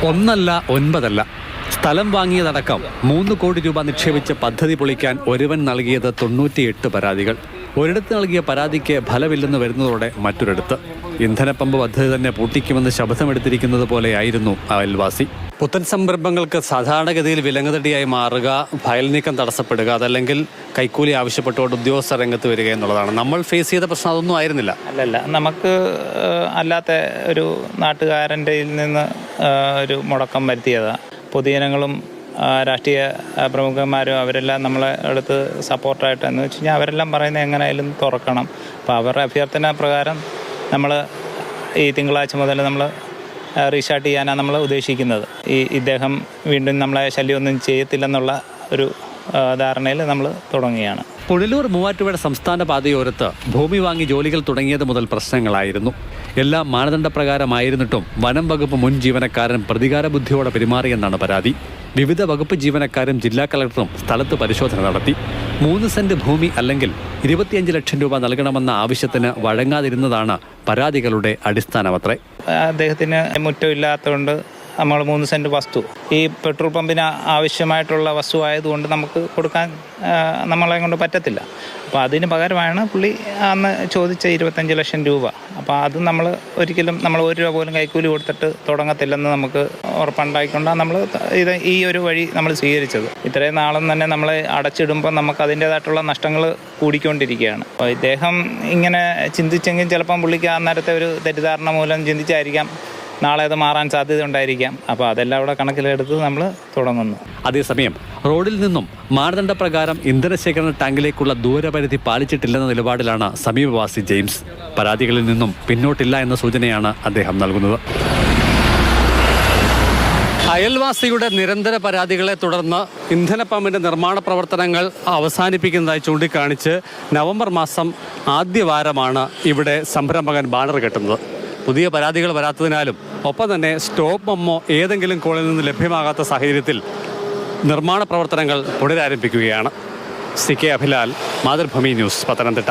ഒന്നല്ല ഒൻപതല്ല, സ്ഥലം വാങ്ങിയതടക്കം 3 കോടി രൂപ നിക്ഷേപിച്ച് പദ്ധതി പൊളിക്കാൻ ഒരുവൻ നൽകിയത് 98 പരാതികൾ. ഒരിടത്ത് നൽകിയ പരാതിക്ക് ഫലമില്ലെന്ന് വരുന്നതോടെ മറ്റൊരിടത്ത്. ഇന്ധനപ്പമ്പ് പദ്ധതി തന്നെ പൂട്ടിക്കുമെന്ന് ശബ്ദമെടുത്തിരിക്കുന്നത് പോലെയായിരുന്നു അയൽവാസി. പുത്തൻ സംരംഭങ്ങൾക്ക് സാധാരണഗതിയിൽ വിലങ്ങുതടിയായി മാറുക, ഫയൽ നീക്കം തടസ്സപ്പെടുക, അതല്ലെങ്കിൽ കൈക്കൂലി ആവശ്യപ്പെട്ടുകൊണ്ട് ഉദ്യോഗസ്ഥർ രംഗത്ത് വരിക എന്നുള്ളതാണ്. നമ്മൾ ഫേസ് ചെയ്ത പ്രശ്നം അതൊന്നും ആയിരുന്നില്ല. അല്ലല്ല, നമുക്ക് അല്ലാത്ത ഒരു നാട്ടുകാരൻ്റെ നിന്ന് ഒരു മുടക്കം വരുത്തിയതാണ്. പൊതുജനങ്ങളും രാഷ്ട്രീയ പ്രമുഖന്മാരും അവരെല്ലാം നമ്മളെ അടുത്ത് സപ്പോർട്ടായിട്ട് എന്ന് വെച്ച് കഴിഞ്ഞാൽ അവരെല്ലാം പറയുന്നത് എങ്ങനെയായാലും തുറക്കണം. അപ്പോൾ അവരുടെ അഭ്യർത്ഥന പ്രകാരം നമ്മൾ ഈ തിങ്കളാഴ്ച മുതൽ നമ്മൾ റീസ്റ്റാർട്ട് ചെയ്യാനാണ് നമ്മൾ ഉദ്ദേശിക്കുന്നത്. ഇദ്ദേഹം വീണ്ടും നമ്മളെ ശല്യമൊന്നും ചെയ്യത്തില്ലെന്നുള്ള ഒരു ധാരണയിൽ നമ്മൾ തുടങ്ങുകയാണ്. പുനലൂർ മൂവാറ്റുപുഴ സംസ്ഥാന പാതയോരത്ത് ഭൂമി വാങ്ങി ജോലികൾ തുടങ്ങിയത് മുതൽ പ്രശ്നങ്ങളായിരുന്നു. എല്ലാം മാനദണ്ഡപ്രകാരമായിരുന്നിട്ടും വനം വകുപ്പ് മുൻ ജീവനക്കാരൻ പ്രതികാര ബുദ്ധിയോടെ പെരുമാറിയെന്നാണ് പരാതി. വിവിധ വകുപ്പ് ജീവനക്കാരും ജില്ലാ കളക്ടറും സ്ഥലത്ത് പരിശോധന നടത്തി. 3 സെന്റ് ഭൂമി അല്ലെങ്കിൽ 25 ലക്ഷം രൂപ നൽകണമെന്ന ആവശ്യത്തിന് വഴങ്ങാതിരുന്നതാണ് പരാതികളുടെ അടിസ്ഥാനമത്രേ. അദ്ദേഹത്തിന് മുറ്റമില്ലാത്തതുകൊണ്ട് നമ്മൾ 3 സെന്റ് വസ്തു ഈ പെട്രോൾ പമ്പിന് ആവശ്യമായിട്ടുള്ള വസ്തു ആയതുകൊണ്ട് നമുക്ക് കൊടുക്കാൻ നമ്മളെ കൊണ്ട് പറ്റത്തില്ല. അപ്പോൾ അതിന് പകരമാണ് പുള്ളി അന്ന് ചോദിച്ച 25 ലക്ഷം രൂപ. അപ്പോൾ അത് നമ്മൾ ഒരിക്കലും നമ്മൾ 1 രൂപ പോലും കൈക്കൂലി കൊടുത്തിട്ട് തുടങ്ങത്തില്ലെന്ന് നമുക്ക് ഉറപ്പുണ്ടായിക്കൊണ്ടാണ് നമ്മൾ ഈ ഒരു വഴി നമ്മൾ സ്വീകരിച്ചത്. ഇത്രയും നാളും തന്നെ നമ്മൾ അടച്ചിടുമ്പോൾ നമുക്ക് അതിൻ്റേതായിട്ടുള്ള നഷ്ടങ്ങൾ കൂടിക്കൊണ്ടിരിക്കുകയാണ്. അപ്പോൾ ഇദ്ദേഹം ഇങ്ങനെ ചിന്തിച്ചെങ്കിൽ ചിലപ്പം പുള്ളിക്ക് അന്നേരത്തെ ഒരു തെറ്റിദ്ധാരണ മൂലം ചിന്തിച്ചായിരിക്കാം നാളെ അത് മാറാൻ സാധ്യത ഉണ്ടായിരിക്കാം. അപ്പോൾ അതെല്ലാം അവിടെ കണക്കിലെടുത്ത് നമ്മൾ തുടങ്ങുന്നു. അതേസമയം റോഡിൽ നിന്നും മാനദണ്ഡപ്രകാരം ഇന്ധനശേഖരണ ടാങ്കിലേക്കുള്ള ദൂരപരിധി പാലിച്ചിട്ടില്ലെന്ന നിലപാടിലാണ് സമീപവാസി ജെയിംസ്. പരാതികളിൽ നിന്നും പിന്നോട്ടില്ല എന്ന സൂചനയാണ് അദ്ദേഹം നൽകുന്നത്. അയൽവാസിയുടെ നിരന്തര പരാതികളെ തുടർന്ന് ഇന്ധനപ്പമ്പിൻ്റെ നിർമ്മാണ പ്രവർത്തനങ്ങൾ അവസാനിപ്പിക്കുന്നതായി ചൂണ്ടിക്കാണിച്ച് നവംബർ മാസം ആദ്യവാരമാണ് ഇവിടെ സംരംഭകൻ ബാനർ കെട്ടുന്നത്. പുതിയ പരാതികൾ വരാത്തതിനാലും ഒപ്പം തന്നെ സ്റ്റോപ്പ് മെമ്മോ ഏതെങ്കിലും കോളിൽ നിന്ന് ലഭ്യമാകാത്ത സാഹചര്യത്തിൽ നിർമ്മാണ പ്രവർത്തനങ്ങൾ പുനരാരംഭിക്കുകയാണ്. CK Abhilal, Mathrubhumi news, Pathanamthitta.